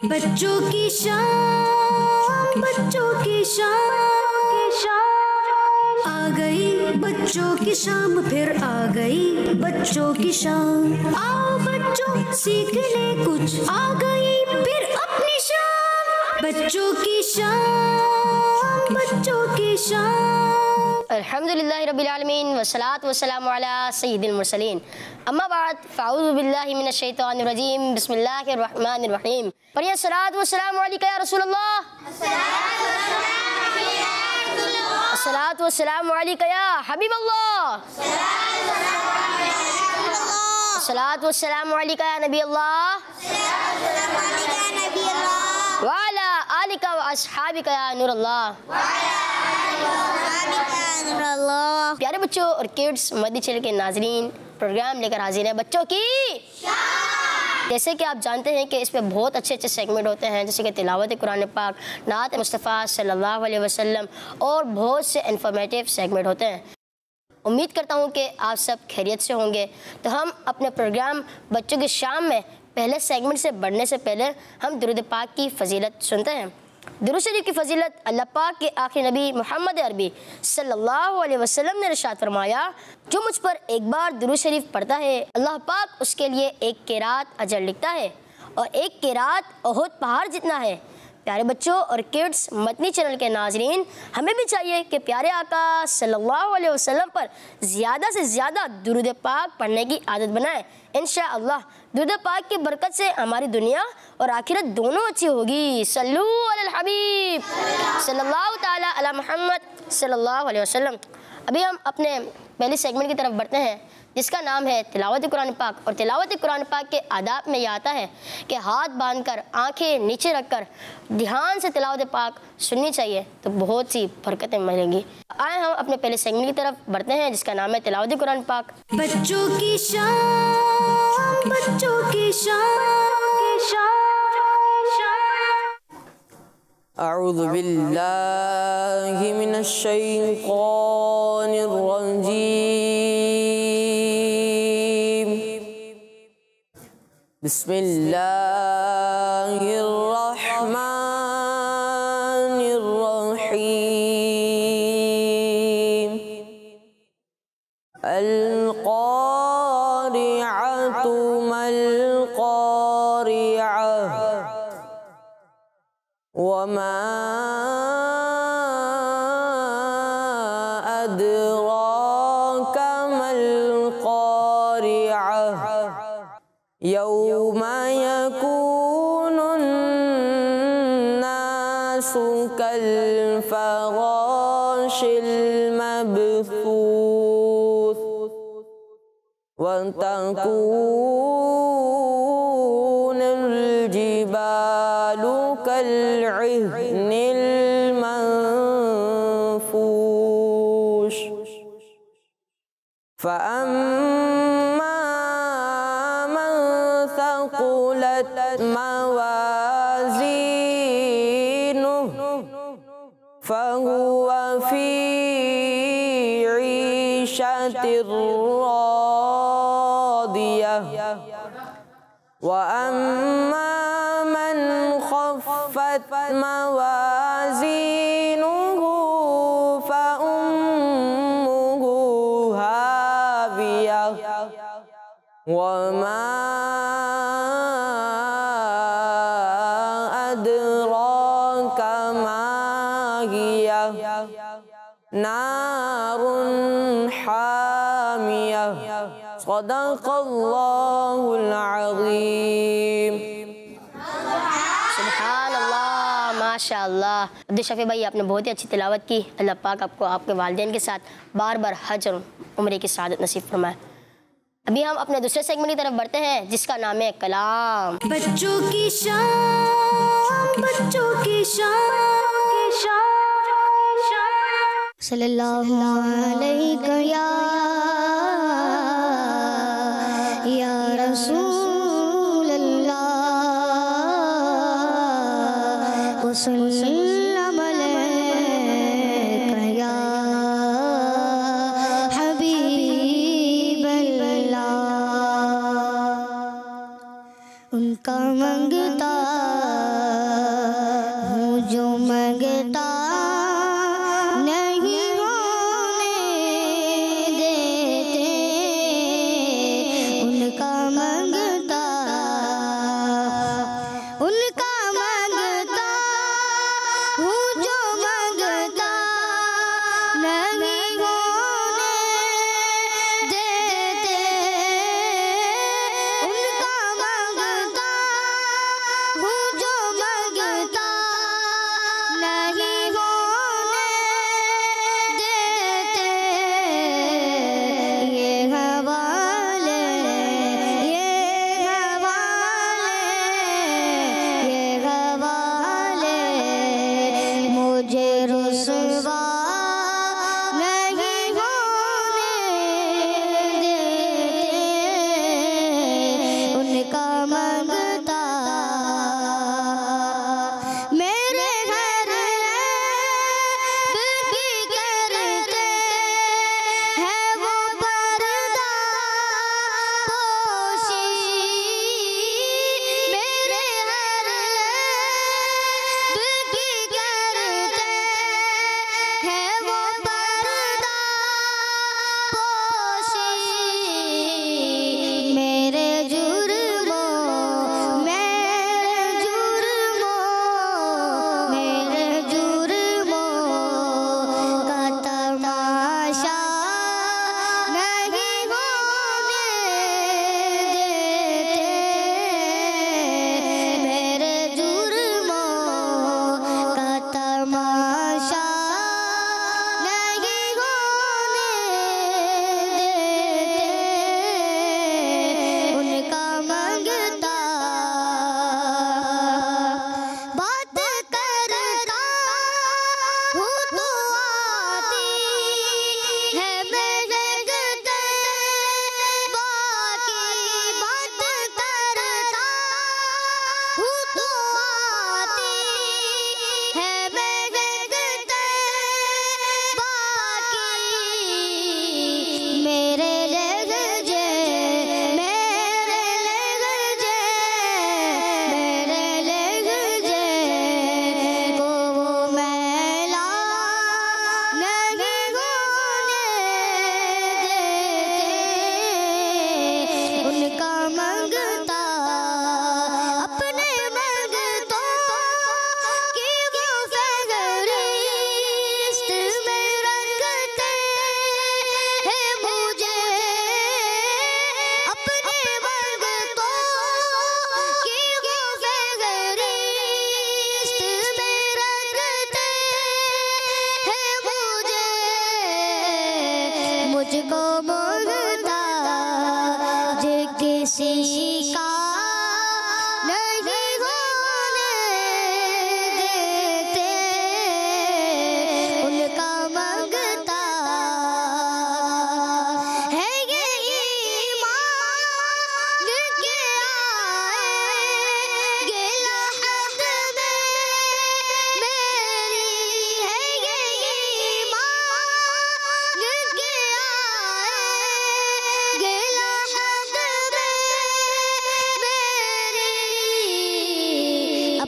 बच्चों की शाम, बच्चों की शाम आ गई, बच्चों की शाम फिर आ गई, बच्चों की शाम। आओ बच्चों सीख ले कुछ, आ गई फिर अपनी शाम। बच्चों की शाम, बच्चों की शाम। अल्हम्दुलिल्लाहि रब्बिल आलमीन वस्सलातु वस्सलामु अला सय्यिदिल मुरसलीन। अम्मा बाद फ़अऊज़ु बिल्लाहि मिनश शैतानिर रजीम। बिस्मिल्लाहिर रहमानिर रहीम। पढ़िए सलात व सलाम अलैका या रसूलल्लाह। अस्सलातु व सलाम अलैका या हबीबल्लाह। अस्सलातु व सलाम अलैका या नबी अल्लाह व अला आलिका व अस्हाबिका या नूर अल्लाह। प्यारे बच्चों और किड्स, मदनी चैनल के नाजरीन, प्रोग्राम लेकर हाजिर है बच्चों की। जैसे कि आप जानते हैं कि इस पे बहुत अच्छे अच्छे सेगमेंट होते हैं, जैसे कि तिलावत कुरान पाक, नात मुस्तफ़ा सल्लल्लाहु अलैहि वसल्लम और बहुत से इन्फॉर्मेटिव सेगमेंट होते हैं। उम्मीद करता हूँ कि आप सब खैरियत से होंगे। तो हम अपने प्रोग्राम बच्चों की शाम में पहले सेगमेंट से बढ़ने से पहले हम दुरूद पाक की फजीलत सुनते हैं। दुरूद शरीफ की फजीलत अल्लाह पाक के आखिरी नबी मोहम्मद अरबी सल्लल्लाहु अलैहि वसल्लम ने इरशाद फरमाया, जो मुझ पर एक बार दुरूद शरीफ पढ़ता है अल्लाह पाक उसके लिए एक क़िरात अजर लिखता है और एक क़िरात उहुद पहाड़ जितना है। प्यारे बच्चों और किड्स, मदनी चैनल के नाजरीन, हमें भी चाहिए कि प्यारे आका सल्लल्लाहु अलैहि वसल्लम पर ज़्यादा से ज़्यादा दुरूद पाक पढ़ने की आदत बनाएं। इंशाअल्लाह दुरूद पाक की बरकत से हमारी दुनिया और आखिरत दोनों अच्छी होगी। सल्लू अलल हबीब सल्लल्लाहु ताला अला मुहम्मद सल्लल्लाहु अलैहि वसल्लम। अभी हम अपने पहले सेगमेंट की तरफ बढ़ते हैं, जिसका नाम है तिलावत कुरान पाक। और तिलावत कुरान पाक के आदाब में यह आता है कि हाथ बांधकर आंखें नीचे रखकर ध्यान से तिलावत पाक सुननी चाहिए, तो बहुत सी बरकतें मिलेंगी। आए हम अपने पहले सेगमेंट की तरफ बढ़ते हैं, जिसका नाम है तिलावत कुरान पाक। बच्चों की शाम, बच्चों की शाम। अऊज़ु बिल्लाहि मिनश शैतानिर रजीम। बिस्मिल्लाहिर रहमानिर रहीम। अल क़ारिअतु मल क़ारिअह वमा अदराका मल क़ारिअह यौमा यकूनुन नासु कल फ़राशिल मबसूस व तकूनुल जिबालु कल्इह्निल मंफूश फ़अम्मा मन थक़ुलत मवाज़ीनुहु फ़हुव फ़ी ईशतिर रादियह व अम्मा मन ख़फ़्फ़त मवाज़ीनुहु फ़उम्मुहु हावियह वमा अदराका मा हियह नारुन हामियह। सदक़ल्लाहुल अज़ीम। सुब्हानअल्लाह, माशाअल्लाह। अब्दुल शफी भाई, आपने बहुत ही अच्छी तिलावत की। अल्लाह पाक आपको आपके वालिदैन के साथ बार बार हज और उम्रे की सआदत नसीब फरमाए। अभी हम अपने दूसरे सेगमेंट की तरफ बढ़ते हैं, जिसका नाम है कलाम। बच्चों की शाम, बच्चों की शाम। सल्लल्लाहु अलैहि या रसूल अल्लाह वसल्लम अलैका या हबीब अल्लाह। उनका मंगता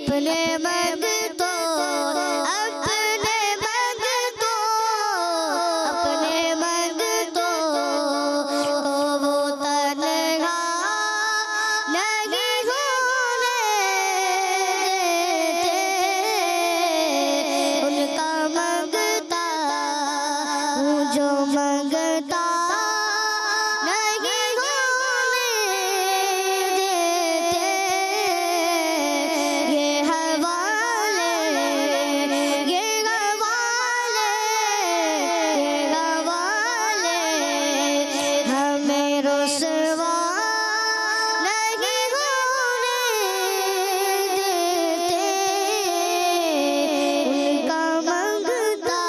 अपने मंगतों अपने मंगतों अपने मंगतों को वो तन्हा नहीं होने देते। उनका मंगता हूँ जो मंगता नहीं होने देते। ये हवाले ये हवाले ये हवाले हमें रुसवा नहीं होने देते। उनका मंगता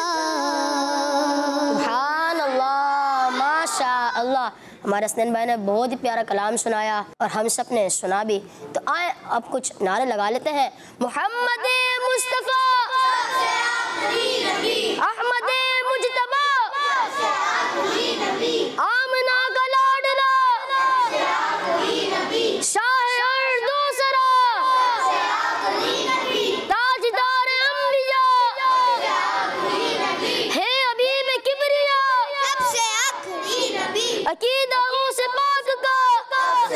सुभान अल्लाह, माशा अल्लाह। हमारे हसनैन भाई ने बहुत ही प्यारा कलाम सुनाया और हम सब ने सुना भी। तो आए अब कुछ नारे लगा लेते हैं। मोहम्मद मुस्तफ़ा अहमद मुजतबा आमना का लाडला शाह और दूसरा ताजदार अंबिया है हबीब किबरिया सबसे आखिरी नबी अकीदाओं से पाक का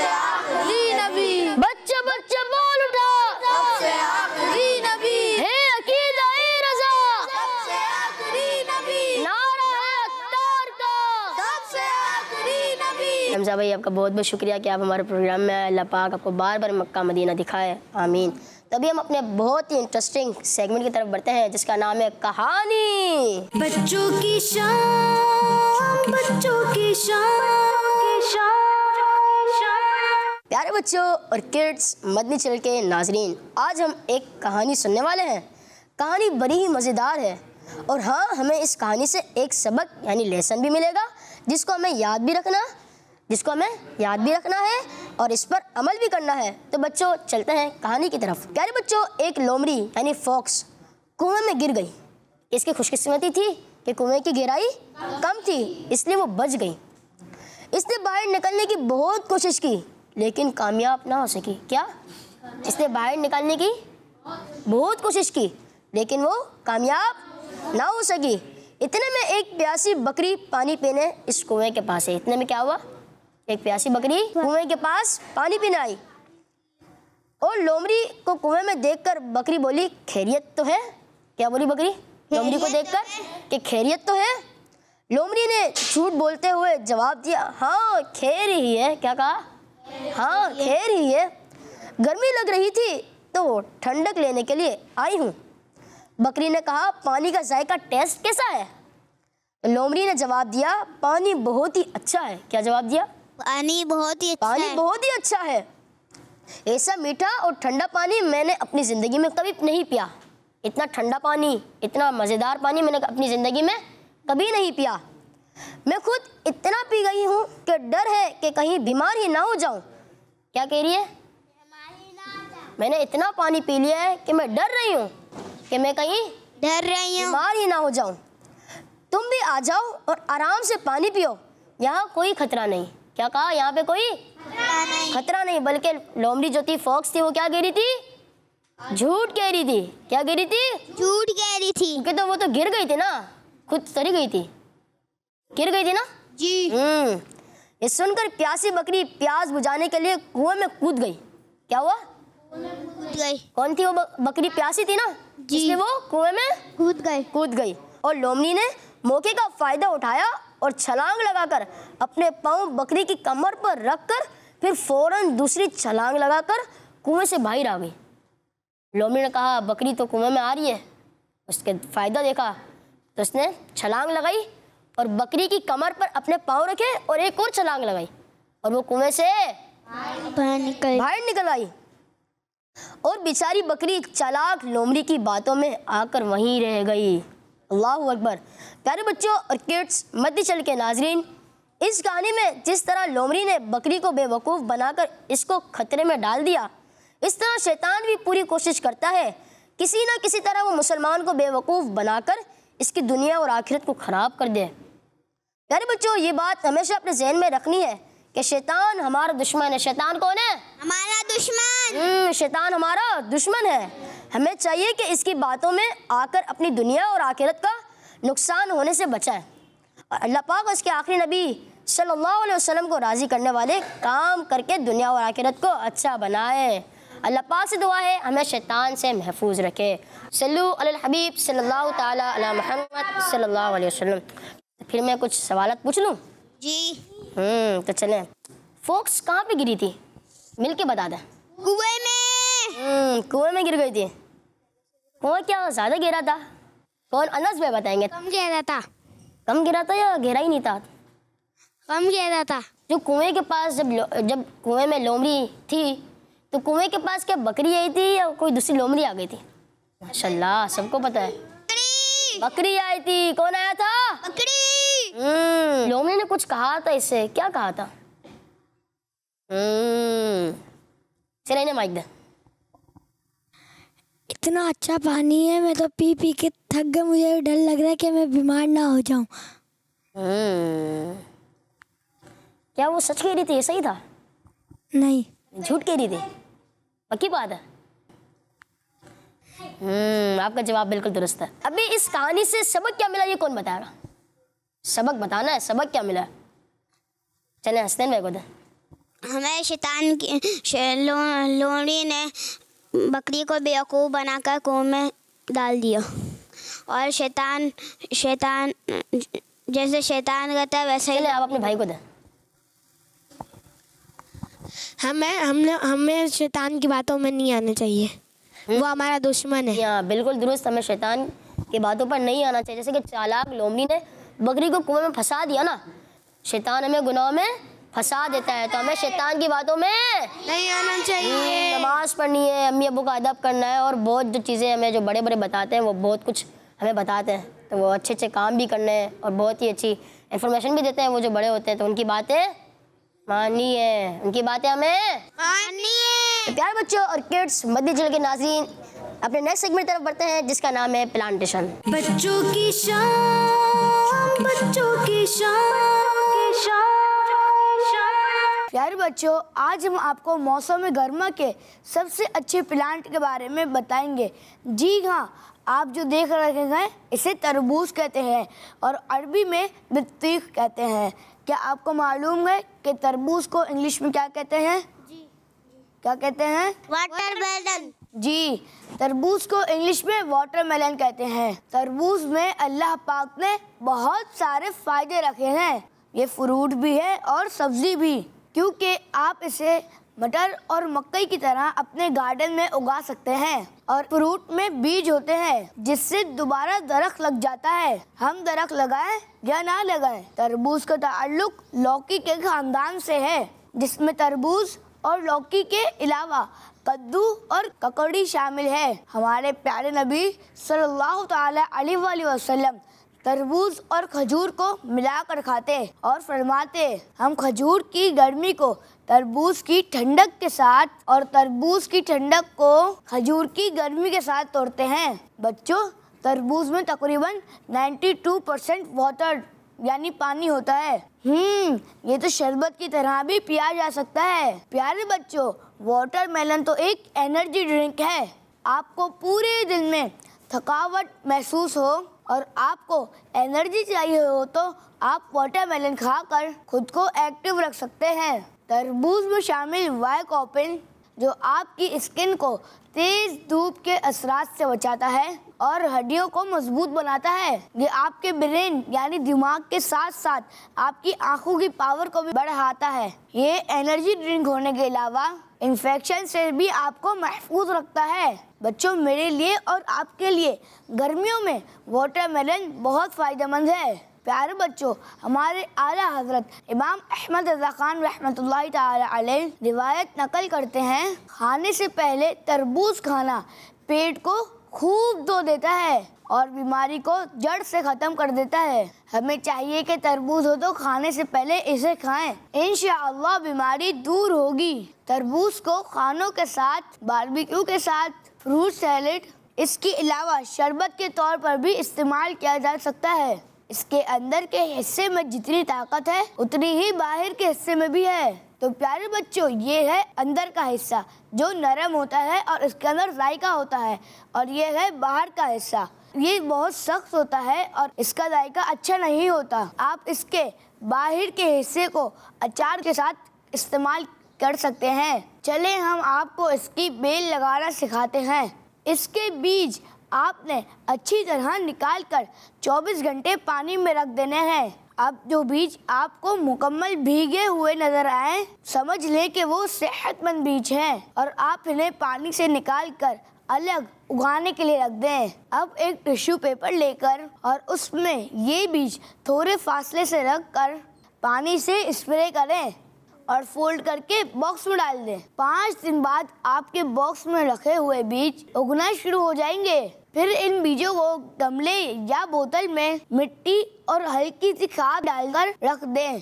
आखिरी नबी बच्चा बच्चा बोल उठा सबसे आखिरी नबी है अकीदा ए रज़ा सबसे आखिरी नबी नारा है अत्तार का। सबसे आखिरी नबी। हमजा भाई आपका बहुत बहुत शुक्रिया कि आप हमारे प्रोग्राम में आए। अल्लाह पाक आपको बार बार मक्का मदीना दिखाए, आमीन। तभी हम अपने बहुत ही इंटरेस्टिंग सेगमेंट की तरफ बढ़ते हैं जिसका नाम है कहानी। बच्चों की शान बच्चों की शान प्यारे बच्चों और किड्स, मदनी चैनल के नाजरीन, आज हम एक कहानी सुनने वाले हैं। कहानी बड़ी ही मज़ेदार है और हाँ, हमें इस कहानी से एक सबक यानी लेसन भी मिलेगा जिसको हमें याद भी रखना है और इस पर अमल भी करना है। तो बच्चों चलते हैं कहानी की तरफ। प्यारे बच्चों, एक लोमड़ी यानी फॉक्स कुएं में गिर गई। इसकी खुशकिस्मती थी कि कुएं की गहराई कम थी, इसलिए वो बच गई। इसने बाहर निकलने की बहुत कोशिश की लेकिन कामयाब ना हो सकी। क्या? इसने बाहर निकलने की बहुत कोशिश की लेकिन वो कामयाब ना हो सकी। इतने में एक प्यासी बकरी पानी पीने इस कुएं के पास है। इतने में क्या हुआ? एक प्यासी बकरी कुएं के पास पानी पीने आई और लोमड़ी को कुएं में देखकर बकरी बोली, खैरियत तो है? क्या बोली बकरी लोमड़ी को देखकर? कि खैरियत तो है। लोमड़ी ने झूठ बोलते हुए जवाब दिया, हाँ खैर ही है। क्या कहा? हाँ खैर ही है। गर्मी लग रही थी तो ठंडक लेने के लिए आई हूँ। बकरी ने कहा, पानी का जायका टेस्ट कैसा है? तो लोमड़ी ने जवाब दिया, पानी बहुत ही अच्छा है। क्या जवाब दिया? पानी बहुत ही अच्छा पानी है। बहुत ही अच्छा है। ऐसा मीठा और ठंडा पानी मैंने अपनी ज़िंदगी में कभी नहीं पिया। इतना ठंडा पानी, इतना मज़ेदार पानी मैंने अपनी ज़िंदगी में कभी नहीं पिया। मैं खुद इतना पी गई हूँ कि डर है कि कहीं बीमार ही ना हो जाऊँ। क्या कह रही है? मैंने इतना पानी पी लिया है कि मैं डर रही हूँ कि मैं कहीं डर रही हूँ। बीमार ही ना हो जाऊँ। तुम भी आ जाओ और आराम से पानी पियो, यहाँ कोई खतरा नहीं। क्या कहा? यहाँ पे कोई खतरा नहीं। बल्कि लोमड़ी जो थी, फॉक्स थी, वो क्या कह रही थी? झूठ कह रही थी। क्या कह रही थी? झूठ कह रही थी। क्योंकि तो वो तो गिर गई थी ना, खुद सरी गई थी, गिर गई थी ना जी। ये सुनकर प्यासी बकरी प्यास बुझाने के लिए कुएं में कूद गई। क्या हुआ? कूद गई। कौन थी वो? बकरी प्यासी थी ना, जी। इसलिए वो कुएं में कूद गई। और लोमड़ी ने मौके का फायदा उठाया और छलांग लगाकर अपने पांव बकरी की कमर पर रखकर फिर फौरन दूसरी छलांग लगाकर कुएं से बाहर आ गई। लोमड़ी ने कहा, बकरी तो कुएं में आ रही है। उसके फायदा देखा तो उसने छलांग लगाई और बकरी की कमर पर अपने पांव रखे और एक और छलांग लगाई और वो कुएं से बाहर निकल आई। और बेचारी बकरी चालाक लोमड़ी की बातों में आकर वहीं रह गई। अल्लाहु अकबर। प्यारे बच्चों और किड्स, मदनी चैनल के नाजरीन, इस कहानी में जिस तरह लोमड़ी ने बकरी को बेवकूफ़ बनाकर इसको खतरे में डाल दिया, इस तरह शैतान भी पूरी कोशिश करता है किसी न किसी तरह वो मुसलमान को बेवकूफ़ बनाकर इसकी दुनिया और आखिरत को ख़राब कर दे। प्यारे बच्चों, ये बात हमेशा अपने जहन में रखनी है कि शैतान हमारा दुश्मन है। शैतान कौन है? हमारा दुश्मन। शैतान हमारा दुश्मन है। हमें चाहिए कि इसकी बातों में आकर अपनी दुनिया और आखिरत का नुकसान होने से बचाएं और अल्लाह पाक उसके आखिरी नबी सल्लल्लाहु अलैहि वसल्लम को राज़ी करने वाले काम करके दुनिया और आखिरत को अच्छा बनाए। अल्लाह पाक से दुआ है हमें शैतान से महफूज रखे। सल्लु अलल हबीब सल्लल्लाहु ताला अला मुहम्मद सल्लल्लाहु अलैहि वसल्लम। फिर मैं कुछ सवालात पूछ लूँ? जी। तो चलें। फोक्स कहाँ पे गिरी थी? मिल के बता दें। कुएं में। कुएं में गिर गई थी। कुआं क्या ज़्यादा गिरा था? कौन? अनस भाई बताएंगे। कम गहरा था। कम गिरा था या गहरा ही नहीं था? कम गहरा था। जो कुएं के पास जब कुएं में लोमड़ी थी तो कुएं के पास क्या बकरी आई थी या कोई दूसरी लोमड़ी आ गई थी? माशाल्लाह, सबको पता है। बकरी आई थी। कौन आया था? बकरी। लोमड़ी ने कुछ कहा था इससे। क्या कहा था? चले इन्हें माइक दे। इतना अच्छा पानी है, मैं तो पी पी के थक गया, मुझे डर लग रहा है कि मैं बीमार ना हो जाऊं। क्या वो सच कह रही थी? ये सही था? नहीं, झूठ कह रही थी? पक्की बात है? आपका जवाब बिल्कुल दुरुस्त है। अभी इस कहानी से सबक क्या मिला ये कौन बताएगा? सबक बताना है। सबक क्या मिला? चले हसनैन भाई को दे। हमें शैतान की लोमड़ी ने बकरी को बेवकूफ़ बनाकर कुएं में डाल दिया और शैतान जैसे शैतान करता है वैसे ही। चले आप अपने भाई को दे। हमें शैतान की बातों में नहीं आना चाहिए, वो हमारा दुश्मन है। हाँ बिल्कुल दुरुस्त। हमें शैतान की बातों पर नहीं आना चाहिए। जैसे कि चालाक लोमड़ी ने बकरी को कुएं में फंसा दिया ना, शैतान हमें गुनाह में फंसा देता है। तो हमें शैतान की बातों में नहीं आना चाहिए। नमाज पढ़नी है, अम्मी अब्बू का अदब करना है और बहुत जो चीज़ें हमें जो बड़े बड़े बताते हैं वो बहुत कुछ हमें बताते हैं, तो वो अच्छे अच्छे काम भी करने हैं और बहुत ही अच्छी इन्फॉर्मेशन भी देते हैं वो जो बड़े होते हैं। तो उनकी बातें माननी है, उनकी बातें हमें माननी है। तो प्यारे बच्चों और किड्स, मध्य जिले के नाज़रीन, अपने नेक्स्ट सेगमेंट तरफ बढ़ते हैं जिसका नाम है प्लांटेशन। बच्चों की शान, बच्चों की शान। प्यारे बच्चों, आज हम आपको मौसम गर्मा के सबसे अच्छे प्लांट के बारे में बताएंगे। जी हाँ, आप जो देख रहे हैं इसे तरबूज कहते हैं और अरबी में बित्तीख कहते हैं। क्या आपको मालूम है कि तरबूज को इंग्लिश में क्या कहते हैं? क्या कहते हैं? वाटरमेलन। जी, तरबूज को इंग्लिश में वाटरमेलन कहते हैं। तरबूज में अल्लाह पाक ने बहुत सारे फायदे रखे हैं। ये फ्रूट भी है और सब्जी भी, क्योंकि आप इसे मटर और मकई की तरह अपने गार्डन में उगा सकते हैं। और फ्रूट में बीज होते हैं जिससे दोबारा दरख्त लग जाता है। हम दरख्त लगाएं या ना लगाएं, तरबूज का ताल्लुक लौकी के खानदान से है, जिसमें तरबूज और लौकी के अलावा कद्दू और ककड़ी शामिल है। हमारे प्यारे नबी सल्लल्लाहु ताला अलैहि वसल्लम तरबूज और खजूर को मिलाकर खाते और फरमाते, हम खजूर की गर्मी को तरबूज की ठंडक के साथ और तरबूज की ठंडक को खजूर की गर्मी के साथ तोड़ते हैं। बच्चों, तरबूज में तकरीबन 92% वाटर यानी पानी होता है। ये तो शरबत की तरह भी पिया जा सकता है। प्यारे बच्चों, वाटरमेलन तो एक एनर्जी ड्रिंक है। आपको पूरे दिन में थकावट महसूस हो और आपको एनर्जी चाहिए हो तो आप वाटरमेलन खाकर खुद को एक्टिव रख सकते हैं। तरबूज में शामिल वाइकोपिन जो आपकी स्किन को तेज धूप के असरात से बचाता है और हड्डियों को मजबूत बनाता है। ये आपके ब्रेन यानी दिमाग के साथ साथ आपकी आंखों की पावर को भी बढ़ाता है। ये एनर्जी ड्रिंक होने के अलावा इन्फेक्शन से भी आपको महफूज रखता है। बच्चों, मेरे लिए और आपके लिए गर्मियों में वाटरमेलन बहुत फायदेमंद है। प्यारे बच्चों, हमारे आला हजरत इमाम अहमद रज़ा खान रहमतुल्लाहि ताला अलैह रिवायत नकल करते हैं, खाने से पहले तरबूज खाना पेट को खूब धो देता है और बीमारी को जड़ से ख़त्म कर देता है। हमें चाहिए कि तरबूज हो तो खाने से पहले इसे खाएं, इंशाअल्लाह बीमारी दूर होगी। तरबूज को खानों के साथ, बारबेक्यू के साथ, फ्रूट सैलेड, इसके अलावा शरबत के तौर पर भी इस्तेमाल किया जा सकता है। इसके अंदर के हिस्से में जितनी ताकत है उतनी ही बाहर के हिस्से में भी है। तो प्यारे बच्चों, ये है अंदर का हिस्सा जो नरम होता है और इसके अंदर जायका होता है, और ये है बाहर का हिस्सा, ये बहुत सख्त होता है और इसका जायका अच्छा नहीं होता। आप इसके बाहर के हिस्से को अचार के साथ इस्तेमाल कर सकते हैं। चले हम आपको इसकी बेल लगाना सिखाते हैं। इसके बीज आपने अच्छी तरह निकाल कर 24 घंटे पानी में रख देने हैं। अब जो बीज आपको मुकम्मल भीगे हुए नजर आए, समझ लें कि वो सेहतमंद बीज हैं और आप इन्हें पानी से निकाल कर अलग उगाने के लिए रख दें। अब एक टिश्यू पेपर लेकर और उसमें ये बीज थोड़े फासले से रख कर पानी से स्प्रे करें और फोल्ड करके बॉक्स में डाल दें। 5 दिन बाद आपके बॉक्स में रखे हुए बीज उगना शुरू हो जाएंगे। फिर इन बीजों को गमले या बोतल में मिट्टी और हल्की सी खाद डालकर रख दें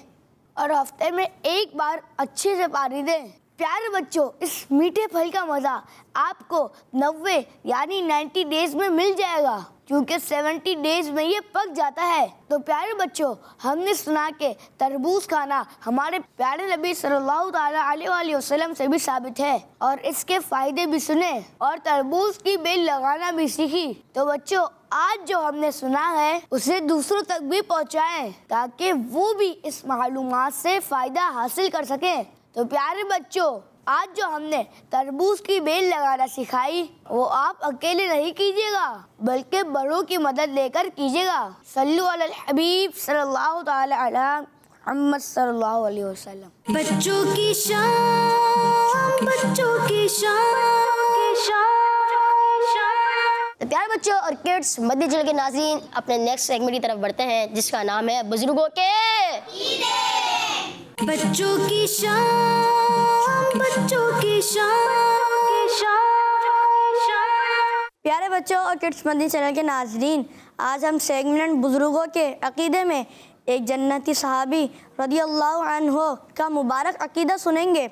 और हफ्ते में एक बार अच्छे से पानी दें। प्यारे बच्चों, इस मीठे फल का मज़ा आपको 90 यानी 90 डेज में मिल जाएगा, क्योंकि 70 डेज में ये पक जाता है। तो प्यारे बच्चों, हमने सुना कि तरबूज खाना हमारे प्यारे नबी सल्लल्लाहु अलैहि वसल्लम से भी साबित है और इसके फायदे भी सुने और तरबूज की बेल लगाना भी सीखी। तो बच्चों, आज जो हमने सुना है उसे दूसरों तक भी पहुंचाएं ताकि वो भी इस मालूमात से फायदा हासिल कर सकें। तो प्यारे बच्चों, आज जो हमने तरबूज की बेल लगाना सिखाई वो आप अकेले नहीं कीजिएगा बल्कि बड़ों की मदद लेकर कीजिएगा। सल्लु अलल हबीब सल्लल्लाहु ताला अलैहि मुहम्मद सल्लल्लाहु अलैहि वसल्लम। बच्चों की शान, बच्चों की शान। तो प्यारे बच्चों और किड्स, मध्य जिले के नाज़रीन, अपने नेक्स्ट सेगमेंट की तरफ बढ़ते हैं जिसका नाम है बुजुर्गों के बच्चों की शान, बच्चों की शान। प्यारे बच्चों और किड्स मंदी चैनल के नाजरीन, आज हम सेगमेंट बुजुर्गों के अकीदे में एक जन्नती सहाबी रदियल्लाहु अन्हु का मुबारक अकीदा सुनेंगे।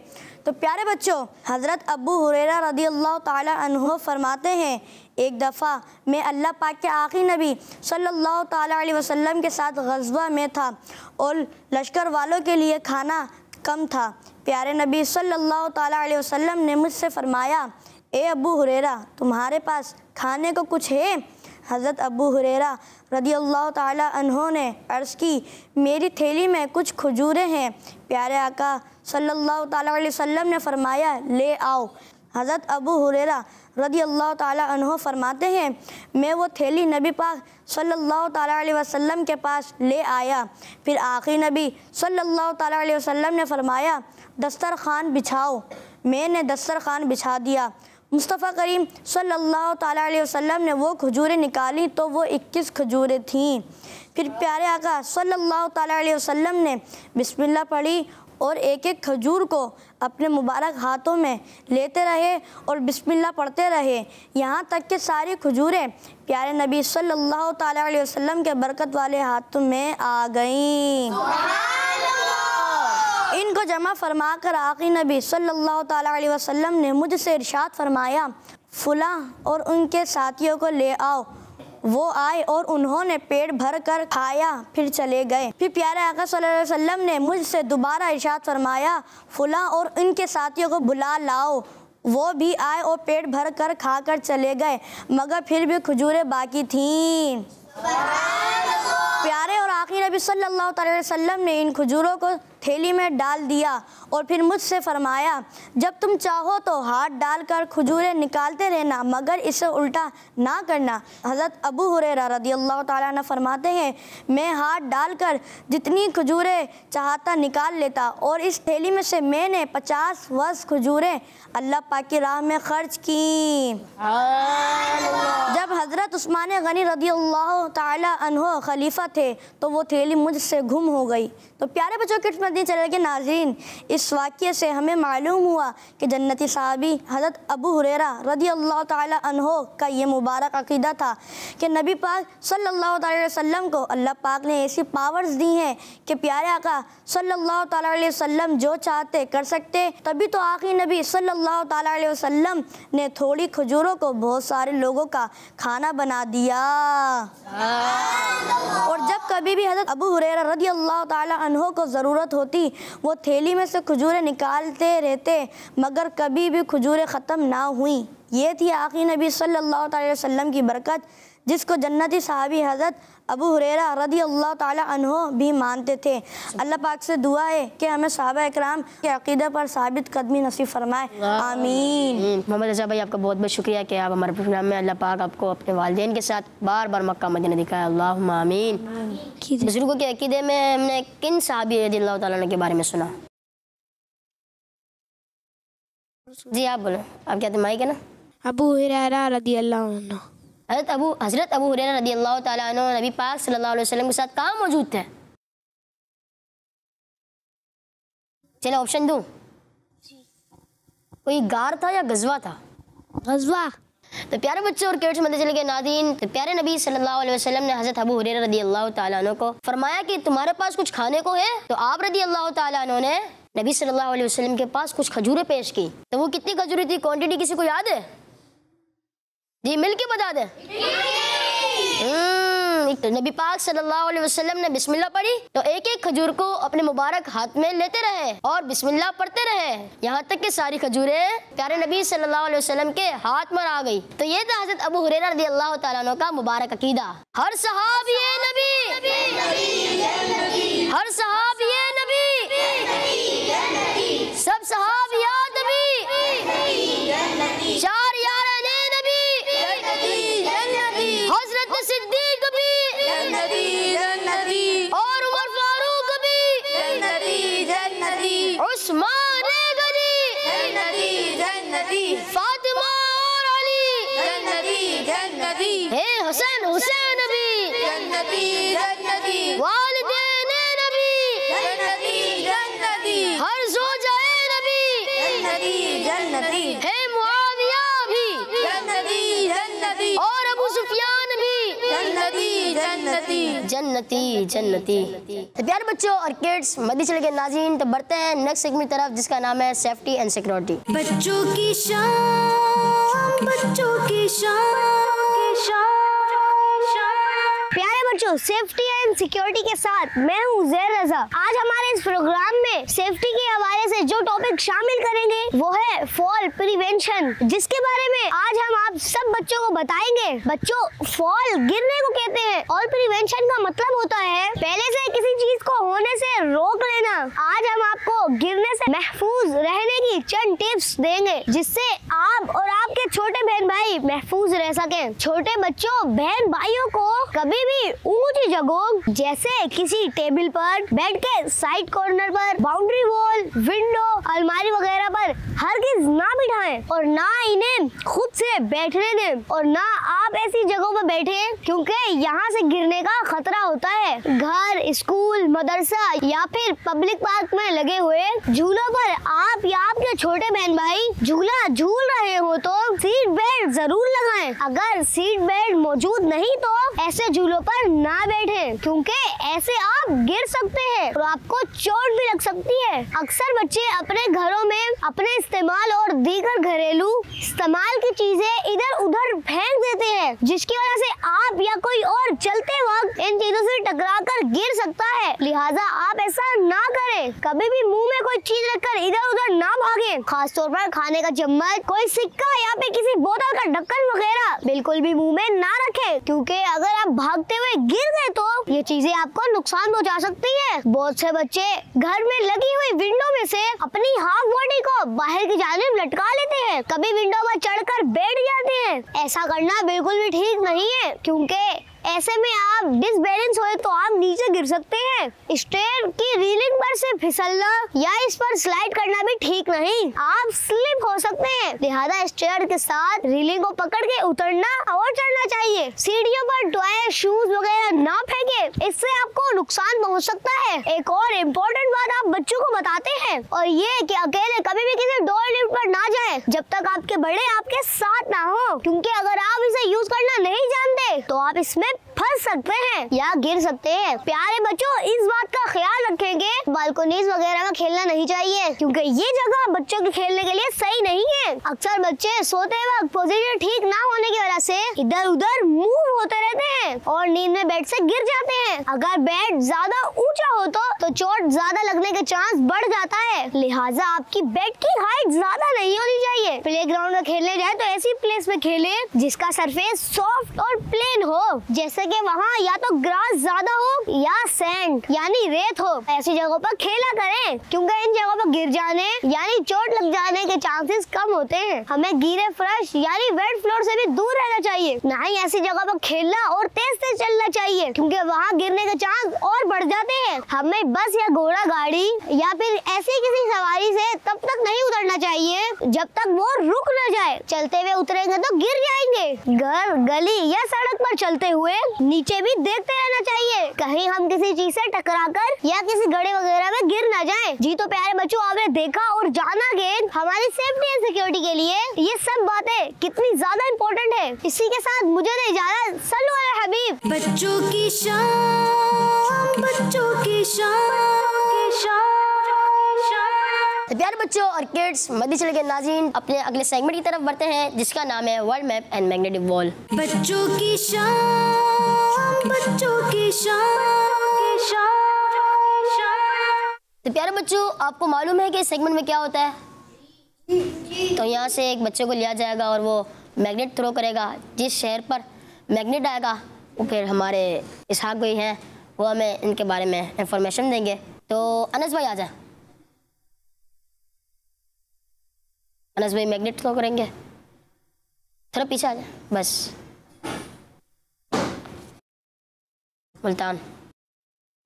तो प्यारे बच्चों, हज़रत अबू हुरैरा रदियल्लाहु ताला अन्हु फरमाते हैं, एक दफ़ा मैं अल्लाह पाक के आखिरी नबी सल्लल्लाहु ताला अलैहि वसल्लम के साथ ग़ज़वा में था और लश्कर वालों के लिए खाना कम था। प्यारे नबी सल्लल्लाहु ताला अलैहि वसल्लम ने मुझसे फरमाया, ए अबू हुरैरा, तुम्हारे पास खाने को कुछ है? हज़रत अबू हुरैरा रदियल्लाहु ताला अन्हु ने अर्ज़ की, मेरी थैली में कुछ खजूरें हैं। प्यारे आका सल्लल्लाहु ताला अलैहि वसल्लम ने फरमाया, ले आओ। हज़रत अबू हुरैरा रदियल्लाहु ताला अन्हु फरमाते हैं, मैं वो थैली नबी पाक सल्लल्लाहु ताला अलैहि वसल्लम के पास ले आया। फिर आखिरी नबी सल्लल्लाहु ताला अलैहि वसल्लम ने फरमाया, दस्तरखान बिछाओ। मैंने दस्तरखान बिछा दिया। मुस्तफ़ा करीम सल्लल्लाहु ताला अलैहि वसल्लम ने वो खजूरें निकाली तो वो 21 खजूरें थीं। फिर प्यारे आका सल्लल्लाहु ताला अलैहि वसल्लम ने बिस्मिल्लाह पढ़ी और एक एक खजूर को अपने मुबारक हाथों में लेते रहे और बिस्मिल्लाह पढ़ते रहे, यहाँ तक कि सारी खजूरें प्यारे नबी सल्लल्लाहु ताला अलैहि वसल्लम के बरकत वाले हाथों में आ गईं। इनको जमा फरमा कर आखिरी नबी सल्लल्लाहु ताला अलैहि वसल्लम ने मुझसे इरशाद फरमाया, फुला और उनके साथियों को ले आओ। वो आए और उन्होंने पेट भर कर खाया, फिर चले गए। फिर प्यारे आका सल्लल्लाहु अलैहि वसल्लम ने मुझसे दोबारा इरशाद फरमाया, फुला और उनके साथियों को बुला लाओ। वो भी आए और पेट भर कर खा कर चले गए, मगर फिर भी खजूरें बाकी थीं। प्यारे और आखिरी नबी सल्लल्लाहु अलैहि वसल्लम ने इन खजूरों को थैली में डाल दिया और फिर मुझसे फरमाया, जब तुम चाहो तो हाथ डालकर खजूरें निकालते रहना, मगर इसे उल्टा ना करना। हज़रत अबू हुरैरा रदियल्लाहु ताला अन्हु फरमाते हैं, मैं हाथ डालकर जितनी खजूरें चाहता निकाल लेता और इस थैली में से मैंने 50 वज़ खजूरें अल्लाह पाक की राह में खर्च की। जब हज़रत उस्मान गनी रदियल्लाहु ताला अन्हु खलीफा थे तो वो थैली मुझसे गुम हो गई। तो प्यारे बच्चों, किड्स मदनी चैनल के नाज़रीन, इस वाक़ये से हमें मालूम हुआ कि जन्नती सहाबी हज़रत अबू हुरैरा रदियल्लाहु ताला अन्हु का ये मुबारक अक़ीदा था कि नबी पाक सल्लल्लाहु अलैहि वसल्लम को अल्लाह पाक ने ऐसी पावर्स दी हैं कि प्यारे आका सल्लल्लाहु ताला अलैहि वसल्लम जो चाहते कर सकते। तभी तो आखिरी नबी सल्लल्लाहु ताला अलैहि वसल्लम ने थोड़ी खजूरों को बहुत सारे लोगों का खाना बना दिया। और जब कभी भी हज़रत अबू हुरैरा रज़ी अल्लाह ताला अन्हो को ज़रूरत होती, वो थैली में से खजूरें निकालते रहते, मगर कभी भी खजूरें ख़त्म ना हुई। ये थी आक़ी नबी सल्लल्लाहु अलैहि वसल्लम की बरकत, जिसको जन्नती सहाबी हज़रत अबू हुरैरा रज़ी अल्लाह ताला अन्हो भी मानते थे। अल्लाह पाक से दुआ है कि हमें सहाबा इकराम के अक़ीदे पर साबित कदमी नसीब फरमाए, आमीन। मोहम्मद रज़ा भाई, आपका बहुत बहुत शुक्रिया कि आप हमारे प्रोग्राम में अल्लाह पाक आपको अपने वालिदैन के साथ बार बार मक्का मदीना दिखाया, अल्लाहुम्मा आमीन। बुजुर्गों के अक़ीदे में हमने किन सहाबी रज़ियल्लाहु ताला अन्हु के बारे में सुना? जी आप बोलो, आप क्या माइक है ना? अबू हुरैरा रज़ियल्लाहु अन्हु। हज़रत अबू हुरैरा रज़ियल्लाहु ताला अन्हु नबी पाक सल्लल्लाहु अलैहि वसल्लम के साथ कहाँ मौजूद थे? चलो ऑप्शन दूं, कोई गार था या गजवा था? गजवा। तो प्यारे बच्चों और किड्स मदरसे के नाज़रीन, तो प्यारे नबी सल्लल्लाहु अलैहि वसल्लम ने हज़रत अबू हुरैरा रज़ियल्लाहु ताला अन्हु को फरमाया कि तुम्हारे पास कुछ खाने को है? तो आप रज़ियल्लाहु ताला अन्हु ने नबी सल्लल्लाहु अलैहि वसल्लम के पास कुछ खजूरें पेश की। तो वो कितनी खजूरें थी, क्वांटिटी किसी को याद है? जी मिल के बता दें। तो नबी पाक सल्लल्लाहु अलैहि वसल्लम ने बिस्मिल्लाह पढ़ी, तो एक एक खजूर को अपने मुबारक हाथ में लेते रहे और बिस्मिल्लाह पढ़ते रहे, यहाँ तक कि सारी खजूरें प्यारे नबी सल्लल्लाहु अलैहि वसल्लम के हाथ में आ गई। तो ये था हज़रत अबू हुरैरा रज़ियल्लाहु ताला अन्हु का मुबारक अकीदा। हर सहाबी नबी, हर सहाबी नबी, सब सहाबियात नबी, चार याराने नबी, हज़रत सिद्दीक भी और उमर फारूक भी, उस्मान गनी, फातिमा और अली, हे हसन हुसैन भी, वालिदैन नबी, हर ज़ौजाए नबी, हे मुआविया भी और अबू सुफियान भी, जन्नती जन्नती। तो प्यारे बच्चों और किड्स मदरसे के नाज़रीन, तो बढ़ते हैं नेक्स्ट सेगमेंट की तरफ, जिसका नाम है सेफ्टी एंड सिक्योरिटी। बच्चों की शान, बच्चों की शान। प्यारे बच्चों, सेफ्टी एंड सिक्योरिटी के साथ मैं हूँ ज़ेर रज़ा। आज हमारे इस प्रोग्राम में सेफ्टी के हवाले से जो टॉपिक शामिल करेंगे वो है फॉल प्रिवेंशन, जिसके बारे में आज हम आप सब बच्चों को बताएंगे। बच्चों, फॉल गिरने को कहते हैं और प्रिवेंशन का मतलब होता है पहले से किसी चीज को होने से रोक लेना। आज हम आपको गिरने से महफूज रहने की चंद टिप्स देंगे, जिससे आप और आपके छोटे बहन भाई महफूज रह सकें। छोटे बच्चों, बहन भाइयों को कभी भी ऊंची जगहों जैसे किसी टेबल पर, बेड के साइड कॉर्नर पर, बाउंड्री वॉल, विंडो, अलमारी वगैरह पर हरगिज ना बिठाएं और ना इन्हें खुद से बैठने दें और ना आप ऐसी जगहों पर बैठे क्योंकि यहाँ से गिरने का खतरा होता है। घर, स्कूल, मदरसा या फिर पब्लिक पार्क में लगे हुए झूलों पर आप या आपके छोटे बहन भाई झूला झूल रहे हो तो सीट बेल्ट जरूर लगाएं। अगर सीट बेल्ट मौजूद नहीं तो ऐसे झूलों पर ना बैठें, क्योंकि ऐसे आप गिर सकते हैं और आपको चोट भी लग सकती है। अक्सर बच्चे अपने घरों में अपने इस्तेमाल और दीगर घरेलू इस्तेमाल की चीजें इधर उधर फेंक देते हैं, जिसकी वजह से आप या कोई और चलते वक्त इन चीजों से टकराकर गिर सकता है। लिहाजा आप ऐसा ना करें। कभी भी मुंह में कोई चीज रखकर इधर उधर ना भागें, खासतौर पर खाने का चम्मच, कोई सिक्का या फिर किसी बोतल का ढक्कन वगैरह बिल्कुल भी मुंह में ना रखें, क्योंकि अगर आप भागते हुए गिर गए तो ये चीजें आपको नुकसान पहुंचा सकती है। बहुत से बच्चे घर में लगी हुई विंडो में से अपनी हाफ बॉडी को बाहर की जानिब लटका लेते हैं, कभी विंडो पर चढ़कर बैठ जाते हैं। ऐसा करना बिल्कुल भी ठीक नहीं है, क्योंकि ऐसे में आप डिसबैलेंस हुए तो आप नीचे गिर सकते हैं। स्टेयर की रीलिंग पर से फिसलना या इस पर स्लाइड करना भी ठीक नहीं, आप स्लिप हो सकते हैं। लिहाजा स्टेयर के साथ रीलिंग को पकड़ के उतरना और चढ़ना चाहिए। सीढ़ियों पर टॉय, शूज वगैरह ना फेंके, इससे आपको नुकसान पहुंच सकता है। एक और इम्पोर्टेंट बात आप बच्चों को बताते हैं, और ये कि अकेले कभी भी किसी डोर लिफ्ट पर ना जाएं जब तक आपके बड़े आपके साथ ना हो, क्योंकि अगर आप इसे यूज करना नहीं जानते तो आप इसमें फंस सकते हैं या गिर सकते हैं। प्यारे बच्चों, इस बात का ख्याल रखेंगे बालकोनीज वगैरह में खेलना नहीं चाहिए, क्योंकि ये जगह बच्चों के खेलने के लिए सही नहीं है। अक्सर बच्चे सोते वक्त पोजीशन ठीक ना होने की वजह से इधर उधर मूव होते रहते हैं और नींद में बेड से गिर जाते हैं। अगर बेड ज्यादा ऊंचा हो तो चोट ज्यादा लगने के चांस बढ़ जाता है। लिहाजा आपकी बेड की हाइट ज्यादा नहीं होनी चाहिए। प्लेग्राउंड में खेलने जाए तो ऐसी प्लेस में खेले जिसका सरफेस सॉफ्ट और प्लेन हो, जैसे कि वहाँ या तो ग्रास ज्यादा हो या सैंड यानी रेत हो। ऐसी जगहों पर खेला करें क्योंकि इन जगहों पर गिर जाने यानी चोट लग जाने के चांसेस कम होते हैं। हमें गीले फर्श यानी वेट फ्लोर से भी दूर रहना चाहिए। ना ही ऐसी जगह पर खेलना और तेज तेज चलना चाहिए क्योंकि वहाँ गिरने के चांस और बढ़ जाते हैं। हमें बस या घोड़ा गाड़ी या फिर ऐसी किसी सवारी से तब तक नहीं उतरना चाहिए जब तक वो रुक न जाए। चलते हुए उतरेंगे तो गिर जाएंगे। घर, गली या सड़क पर चलते हुए नीचे भी देखते रहना चाहिए कहीं हम किसी चीज से टकराकर या किसी गड्ढे वगैरह में गिर न जाएं। जी तो प्यारे बच्चों, आपने देखा और जाना कि हमारी सेफ्टी एंड सिक्योरिटी के लिए ये सब बातें कितनी ज्यादा इम्पोर्टेंट है। इसी के साथ मुझे दे इजाजत। सल्लु अला हबीब। बच्चों की शान, बच्चों की शान। तो प्यारे बच्चों और किड्स, मदनी चैनल के नाज़रीन, अपने अगले सेगमेंट की तरफ बढ़ते हैं जिसका नाम है world map and magnetic wall. बच्चों की शान, बच्चों की शान। तो प्यारे बच्चों, आपको मालूम है कि इस सेगमेंट में क्या होता है? तो यहाँ से एक बच्चे को लिया जाएगा और वो मैग्नेट थ्रो करेगा। जिस शहर पर मैग्नेट आएगा वो फिर हमारे इसहाक भाई हैं, वो हमें इनके बारे में इंफॉर्मेशन देंगे। तो अनस भाई आ जाए। अनस भाई मैग्नेट थ्रो करेंगे, थोड़ा पीछे आ जाए बस। मुल्तान।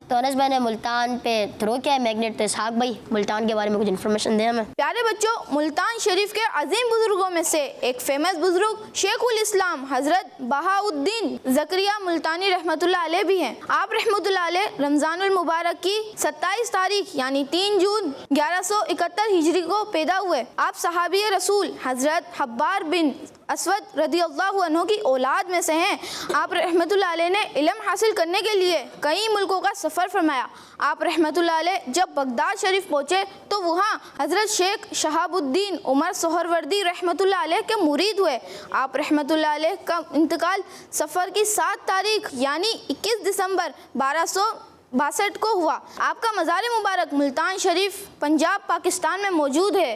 तो अनस भाई ने मुल्तान पे थ्रो किया है मैग्नेट। तो इसहाक भाई मुल्तान के बारे में कुछ इन्फॉर्मेशन दें हमें। प्यारे बच्चों, मुल्तान शरीफ के अजीम बुजुर्गों में से एक फेमस बुजुर्ग शेखुल इस्लाम हजरत बहाउद्दीन ज़करिया मुल्तानी रहमतुल्लाह अलैह भी हैं। आप रहमतुल्लाह अलैह रमज़ानुल मुबारक की 27 तारीख यानी 3 जून 1171 हिजरी को पैदा हुए। आप सहाबी रसूल हजरत हब्बार बिन असवद रदियल्लाहु अन्हु की औलाद में से हैं। आप रहमतुल्लाह अलैह ने इल्म हासिल करने के लिए कई मुल्कों का सफ़र फरमाया। आप रहमतुल्लाह अलैह जब बगदाद शरीफ पहुँचे तो वहाँ हज़रत शेख शहाबुद्दीन उमर सोहरवर्दी रहमतुल्लाह अलैह के मुरीद हुए। आप रहमतुल्लाह अलैह का इंतकाल सफ़र की 7 तारीख यानी 21 दिसंबर 1262 को हुआ। आपका मज़ार मुबारक मुल्तान शरीफ पंजाब पाकिस्तान में मौजूद है।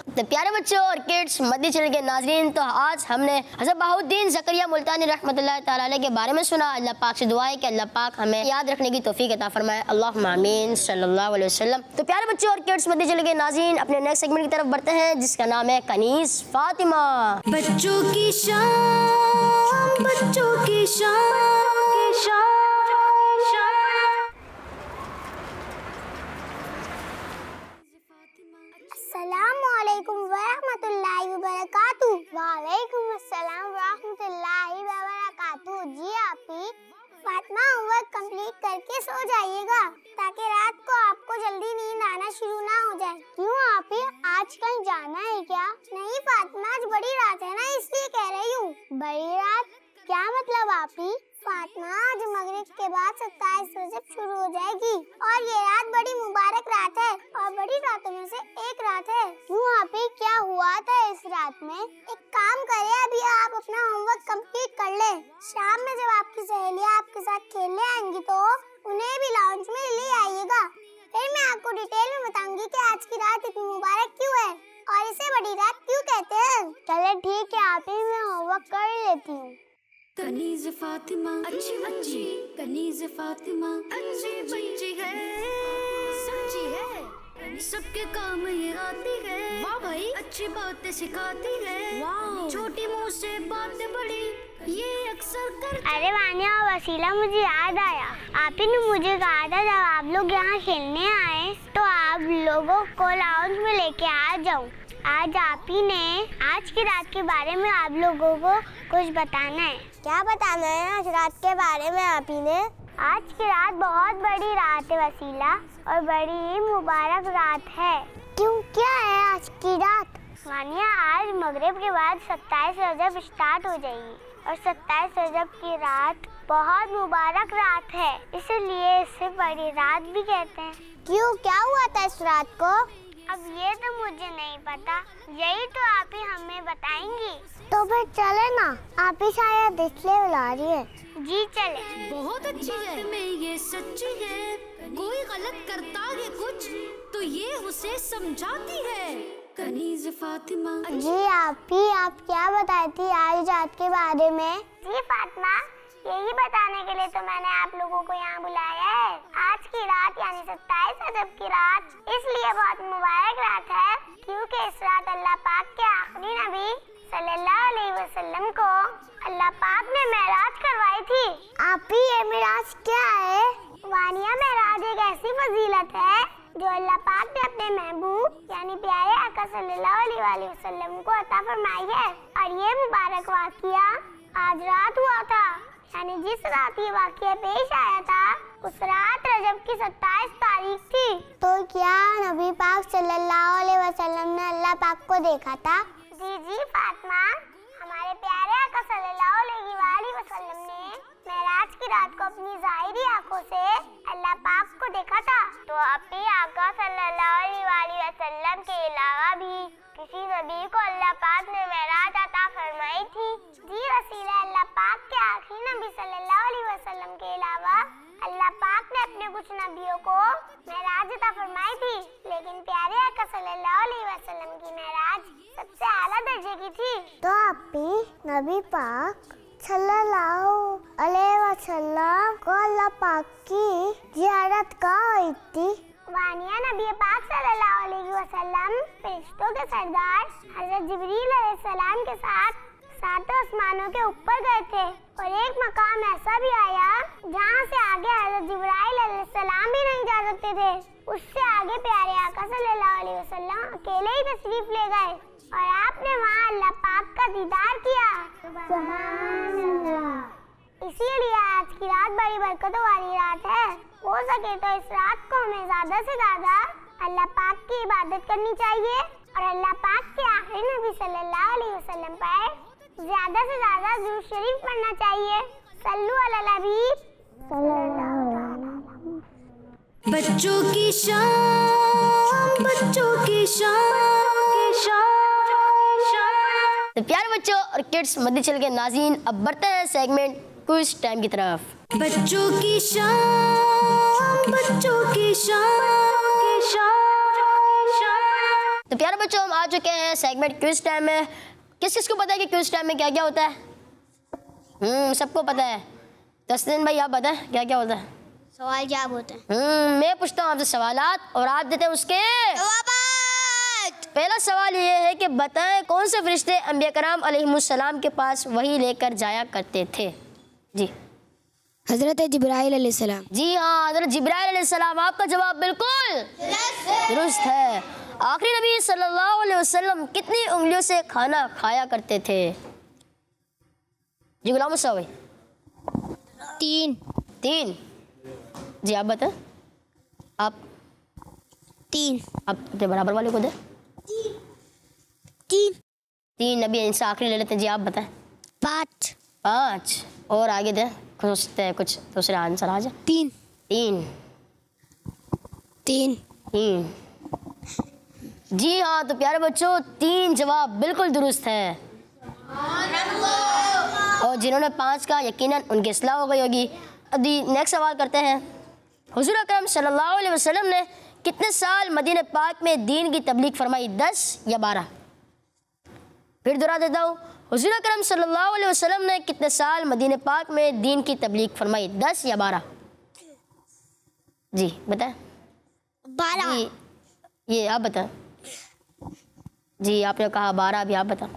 तो प्यारे बच्चों और किड्स, मदनी चैनल के नाज़रीन, तो आज हमने हज़रत बहाउद्दीन ज़करिया मुल्तानी रहमतुल्लाह तआला अलैह के बारे में सुना। अल्लाह पाक से दुआ है कि अल्लाह पाक हमें याद रखने की तौफीक अता फरमाए। अल्लाहुम्मा आमीन सल्लल्लाहु अलैहि वसल्लम। तो प्यारे बच्चों और किड्स, मदनी चैनल के नाज़रीन, अपने नेक्स्ट सेगमेंट की तरफ बढ़ते हैं जिसका नाम है कनीज़ फातिमा। बच्चों की शान, बच्चों की शान। अस्सलामुअलैकुम वरहमतुल्लाहि वबरकातुहू। वालेकुम अस्सलाम वरहमतुल्लाहि वबरकातुहू। जी आपी, फातिमा होमवर्क कंप्लीट करके सो जाइएगा ताकि रात को आपको जल्दी नींद आना शुरू ना हो जाए। क्यों आपी, आज कहीं जाना है क्या? नहीं फातिमा, आज बड़ी रात है ना, इसलिए कह रही हूँ। बड़ी रात क्या मतलब आपी? फातिमा, आज मगरिब के बाद 27 रजब शुरू हो जाएगी और ये रात बड़ी मुबारक रात है और बड़ी रातों में से एक रात है। क्यों आपी, क्या हुआ था इस रात में? एक काम करें, अभी आप अपना होमवर्क कंप्लीट कर ले। शाम में जब आपकी सहेलियाँ आपके साथ खेलने आएंगी तो उन्हें भी लाउंज में ले आइएगा। फिर मैं आपको डिटेल में बताऊंगी कि आज की रात इतनी मुबारक क्यों है और इसे बड़ी रात क्यों कहते हैं। चले ठीक है आपी, मैं होमवर्क कर लेती हूँ। कनीज़ फातिमा अच्छी बच्ची, कनीज़ फातिमा अच्छी बच्ची है, सच्ची है, सबके काम ये आती है। वाह भाई, अच्छी बातें सिखाती है। वाह, छोटी मुँह से बातें बड़ी ये अक्सर कर। अरे वानिया और वसीला, मुझे याद आया, आप ही ने मुझे कहा था जब आप लोग यहाँ खेलने आए तो आप लोगों को लाउंज में लेके आ जाऊँ। आज आप ही ने आज की रात के बारे में आप लोगों को कुछ बताना है। क्या बताना है आज रात के बारे में आप ही ने? आज की रात बहुत बड़ी रात है वसीला और बड़ी मुबारक रात है। क्यों, क्या है आज की रात? मानिया, आज मगरिब के बाद 27 रजब स्टार्ट हो जाएगी और 27 रजब की रात बहुत मुबारक रात है, इसलिए इसे बड़ी रात भी कहते हैं। क्यों, क्या हुआ था इस रात को? अब ये तो मुझे नहीं पता, यही तो आप ही हमें बताएंगी। तो फिर चले ना, आप ही शायद इसलिए बुला रही है। जी चले। बहुत अच्छी है में ये सच्ची है, कोई गलत करता है कुछ तो ये उसे समझाती है। कनीज़ फातिमा। जी आप क्या बताई थी आज रात के बारे में? जी फातिमा, यही बताने के लिए तो मैंने आप लोगों को यहाँ बुलाया है। आज की रात यानी 27 रजब की रात इसलिए बहुत मुबारक रात है क्योंकि इस रात अल्लाह पाक के आखिरी नबी सल्लल्लाहु अलैहि वसल्लम को अल्लाह पाक ने मेराज करवाई थी। आप ही ये मेराज क्या है? वानिया मेराज एक ऐसी फजीलत है जो अल्लाह पाक ने अपने महबूब यानी प्यारे आका सल्लल्लाहु अलैहि वसल्लम को अता फरमाई है। और ये मुबारक वाक़िया आज रात हुआ था, यानी जिस रात ये वाक़िया पेश आया था उस रात रजब की 27 तारीख थी। तो क्या नबी पाक सल्लल्लाहु अलैहि वसल्लम ने अल्लाह पाक को देखा था? जी फातिमा, हमारे प्यारे आका सल्लल्लाहु अलैहि वसल्लम ने मेराज की रात को अपनी ज़ाहिरी आंखों से अल्लाह पाक को देखा था। तो अपने आका सल्लल्लाहु अलैहि वसल्लम के अलावा भी किसी नबी को अल्लाह पाक ने मेराज अता फरमाई थी? जी वसीला अल्लाह पाक के आखिरी नबी सल्लल्लाहु अलैहि वसल्लम के अलावा अल्लाह पाक ने अपने कुछ नबियों को मेराज अता फरमाई थी, लेकिन प्यारे आका सल्लल्लाहु अलैहि वसल्लम की मेराज सबसे आला दर्जे की थी। तो आपी नबी पाक सल्लल्लाहु अलैहि वसल्लम को अल्लाह पाक की ज़ियारत कहाँ हुई थी? वानिया नबी पाक सल्लल्लाहु अलैहि वसल्लम फरिश्तों के सरदार हज़रत जिब्रील अलैहिस्सलाम के साथ सातों आसमानों के ऊपर गए थे और एक मकाम ऐसा भी आया जहाँ से आगे हज़रत जिब्राइल अलैहिस्सलाम भी नहीं जा सकते थे। उससे आगे प्यारे आका सल्लल्लाहु अलैहि वसल्लम अकेले ही तशरीफ ले गए और आपने वहाँ अल्लाह पाक का दीदार किया। सुभान अल्लाह। इसीलिए आज की रात बड़ी बरकतों वाली रात है। हो सके तो इस रात को हमें ज्यादा से ज्यादा अल्लाह पाक की इबादत करनी चाहिए और अल्लाह पाक के आखिरी नबी सल्लल्लाहु अलैहि वसल्लम पर ज्यादा से ज्यादा दुरूद शरीफ पढ़ना चाहिए। सल्लु अला नबी सल्लल्लाहु अलैहि वसल्लम। बच्चों की शान, बच्चों की शान। तो प्यारे बच्चों और किड्स मध्य चल के नाज़रीन, अब बढ़ते हैं सेगमेंट क्विज टाइम की तरफ। बच्चों की शान, बच्चों की शान। तो प्यारे बच्चों, हम आ चुके हैं सेगमेंट क्विज टाइम में। किस किस को पता है कि क्विज टाइम में क्या क्या होता है? सबको पता है। तस्लीम भाई आप बताएं क्या क्या होता है? सवाल जवाब होते हैं। मैं पूछता हूँ आपसे सवालात और आप देते हैं उसके जवाबात। पहला सवाल ये है कि बताएं कौन से फरिश्ते अंबिया कराम अलैहिमुस्सलाम के पास वही लेकर जाया करते थे? जी हज़रत जिब्राइल अलैहिस्सलाम। जी हाँ, हज़रत जिब्राइल अलैहिस्सलाम। आपका जवाब बिल्कुल दुरुस्त है। आखिरी नबी सल्लल्लाहु अलैहि वसल्लम कितनी उंगलियों से खाना खाया करते थे? जी गुलाम मुसा भाई। 3। जी आप बताएं। आप 3। आप अपने बराबर वाले को दे। 3 नबी इनसे आखिरी ले लेते हैं। जी आप बताएं। 5 और आगे दे, सोचते हैं कुछ दूसरे आंसर आ जाए। 3। जी हाँ, तो प्यारे बच्चों 3 जवाब बिल्कुल दुरुस्त है और जिन्होंने 5 का यकीनन उनकी इस्लाह हो गई होगी। अभी नेक्स्ट सवाल करते हैं। हुजूर अकरम सल्लल्लाहु अलैहि वसल्लम ने कितने साल मदीने पाक में दीन की तबलीग फरमाई? 10 या 12? फिर दोहरा देता हूँ। हुजूर अकरम सल्लल्लाहु अलैहि वसल्लम ने कितने साल मदीने पाक में दीन की तबलीग फरमाई? 10 या 12? जी बताएं। 12। ये आप बताएं। जी आपने कहा 12, अभी आप बताओ।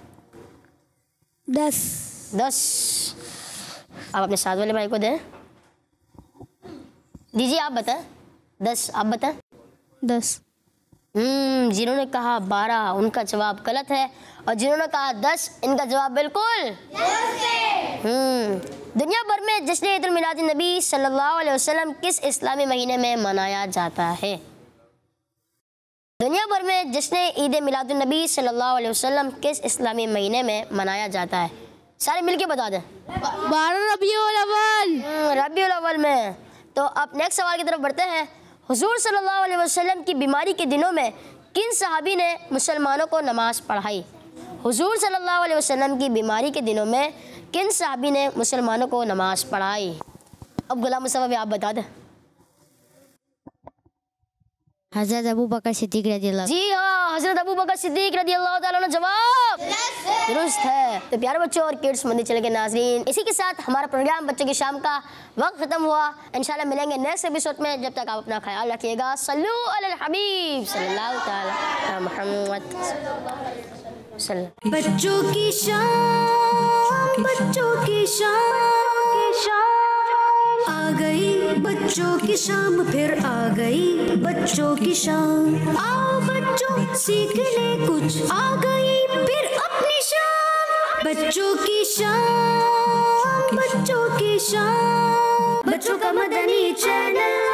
10। आप अपने साथ वाले भाई को दें। दीजिए आप बताएं। 10 आप बताएं। 10। जिन्होंने कहा 12 उनका जवाब गलत है और जिन्होंने कहा 10 इनका जवाब बिल्कुल दुनिया भर में जश्न ईद मिलाद नबी सल्लल्लाहु अलैहि वसल्लम किस इस्लामी महीने में मनाया जाता है? दुनिया भर में जश्न ईद मिलाद नबी सल्लल्लाहु अलैहि वसल्लम किस इस्लामी महीने में मनाया जाता है? सारे मिलके बता दें। 12 रबीउल अव्वल में। तो अब नेक्स्ट सवाल की तरफ बढ़ते हैं। हुजूर सल्लल्लाहु अलैहि वसल्लम की बीमारी के दिनों में किन सहाबी ने मुसलमानों को नमाज पढ़ाई? हुजूर सल्लल्लाहु अलैहि वसल्लम की बीमारी के दिनों में किन सहाबी ने मुसलमानों को नमाज पढ़ाई? अब गुलाम मुस्तफा भी आप बता दें। हज़रत अबू बकर सिद्दीक रज़ियल्लाहु। जी हाँ, हजरत अबू बकर सिद्दीक रज़ियल्लाहु ताला अन्हु। जवाब दुरुस्त है। तो प्यारे बच्चों और किड्स मंदिर चले के नाज़रीन, इसी के साथ हमारा प्रोग्राम बच्चों की शाम का वक्त ख़त्म हुआ। इंशाल्लाह मिलेंगे नेक्स्ट एपिसोड में। जब तक आप अपना ख्याल रखिएगा। सल्लू अलल हबीब सल्लल्लाहु ताला अलैहि मुहम्मद। बच्चों की शाम, बच्चों की शाम आ गई, बच्चों की शाम फिर आ गई, बच्चों की शाम। आओ बच्चों सीख ले कुछ, आ गई फिर अपनी शाम। बच्चों की शाम, बच्चों की शाम, बच्चों का मदनी चैनल।